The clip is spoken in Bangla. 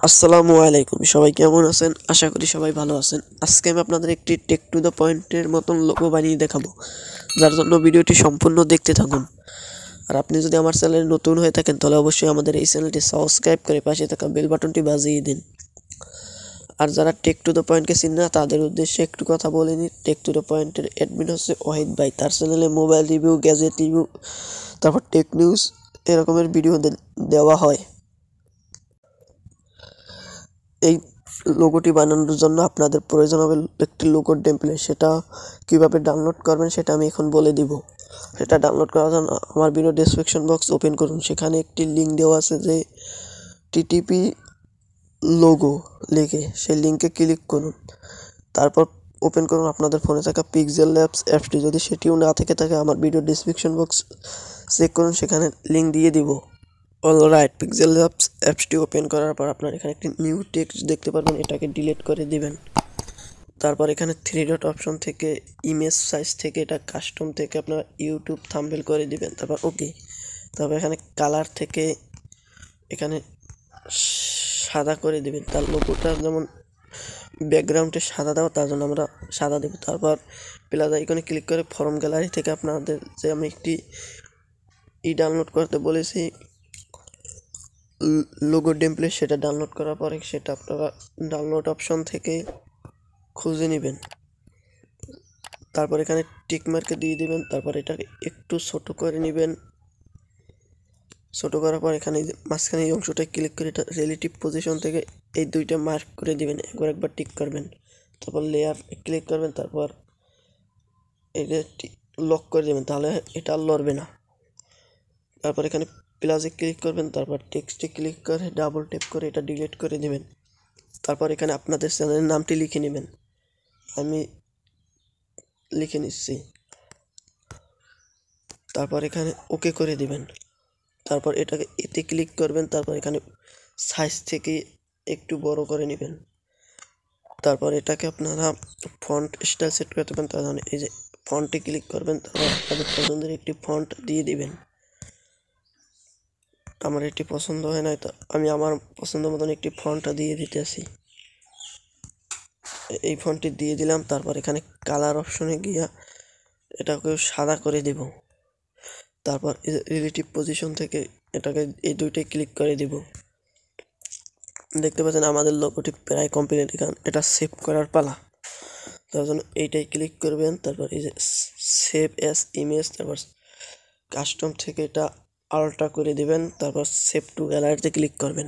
আসসালামু আলাইকুম, সবাই কেমন আছেন? আশা করি সবাই ভালো আছেন। আজকে আমি আপনাদের একটি টেক টু দ্য পয়েন্টের মতন লোগো বানিয়ে দেখাবো, যার জন্য ভিডিওটি সম্পূর্ণ দেখতে থাকুন। আর আপনি যদি আমার চ্যানেলে নতুন হয়ে থাকেন তাহলে অবশ্যই আমাদের এই চ্যানেলটি সাবস্ক্রাইব করে পাশে থাকা বেল বাটনটি বাজিয়ে দিন। আর যারা টেক টু দ্য পয়েন্টকে চিনে না তাদের উদ্দেশ্যে একটু কথা বলে নিই। টেক টু দ্য পয়েন্টের অ্যাডমিন হচ্ছে ওয়াহিদ ভাই। তার চ্যানেলে মোবাইল রিভিউ, গ্যাজেট রিভিউ, তারপর টেক নিউজ এরকমের ভিডিও দেওয়া হয়। এই লোগোটি বানানোর জন্য আপনাদের প্রয়োজন হবে একটি লোগোর টেমপ্লেট। সেটা কিভাবে ডাউনলোড করবেন সেটা আমি এখন বলে দিব। সেটা ডাউনলোড করার জন্য আমার ভিডিও ডেসক্রিপশন বক্স ওপেন করুন। সেখানে একটি লিঙ্ক দেওয়া আছে যে টিটিপি লোগো লিখে, সেই লিঙ্কে ক্লিক করুন। তারপর ওপেন করুন আপনাদের ফোনে থাকা পিক্সেল ল্যাবস অ্যাপসটি। যদি সেটিও না থেকে থাকে আমার ভিডিও ডেসক্রিপশন বক্স চেক করুন, সেখানে লিঙ্ক দিয়ে দিব। অলরাইট, পিক্সেল ল্যাবস অ্যাপসটি ওপেন করার পর আপনার এখানে একটি নিউ টেক্সট দেখতে পারবেন, এটাকে ডিলিট করে দিবেন। তারপর এখানে থ্রি ডট অপশন থেকে ইমেজ সাইজ থেকে এটা কাস্টম থেকে আপনারা ইউটিউব থাম্বনেল করে দিবেন। তারপর ওকে। তারপর এখানে কালার থেকে এখানে সাদা করে দিবেন। তার লোগোটা যেমন ব্যাকগ্রাউন্ডে সাদা দেওয়া, তার জন্য আমরা সাদা দেব। তারপর প্লাস আইকনে ক্লিক করে ফর্ম গ্যালারি থেকে আপনাদের যে আমি একটি ডাউনলোড করতে বলেছি লোগো টেমপ্লেট, সেটা ডাউনলোড করার পরে সেটা আপনারা ডাউনলোড অপশন থেকে খুঁজে নেবেন। তারপর এখানে টিক মার্কে দিয়ে দিবেন। তারপর এটাকে একটু ছোট করে নেবেন। ছোট করার পর এখানে মাঝখানে এই অংশটায় ক্লিক করে এটা রিলেটিভ পজিশন থেকে এই দুইটা মার্ক করে দিবেন, একবার টিক করবেন। তারপর লেয়ার ক্লিক করবেন, তারপর এটা লক করে দেবেন, তাহলে এটা আর লড়বে না। তারপর এখানে প্লাসে ক্লিক করবেন, তারপর টেক্সটে ক্লিক করে ডাবল ট্যাপ করে এটা ডিলিট করে দেবেন। তারপর এখানে আপনাদের চ্যানেলের নামটি লিখে নেবেন। আমি লিখে নিচ্ছি। তারপর এখানে ওকে করে দিবেন। তারপর এটাকে এতে ক্লিক করবেন। তারপর এখানে সাইজ থেকে একটু বড় করে নেবেন। তারপর এটাকে আপনারা ফন্ট স্টাইল সেট করতে পারেন। তার জন্য এই যে ফন্টে ক্লিক করবেন, তারপর আপনাদের পছন্দের একটি ফন্ট দিয়ে দিবেন। আমার এটি পছন্দ হয় না, তো আমি আমার পছন্দ মতন একটি ফন্ট দিয়ে দিতেছি। এই ফন্টটি দিয়ে দিলাম। তারপর এখানে কালার অপশনে গিয়া এটাকে সাদা করে দেব। তারপর রিলেটিভ পজিশন থেকে এটাকে এই দুইটাই ক্লিক করে দেব। দেখতে পাচ্ছেন আমাদের লোগোটি প্রায় কমপ্লিট। এটা সেভ করার পালা। তার জন্য এইটাই ক্লিক করবেন। তারপর এই যে সেভ অ্যাজ ইমেজ, তারপর কাস্টম থেকে এটা আলট্রা করে দিবেন। তারপর সেভ টু গ্যালারিতে ক্লিক করবেন।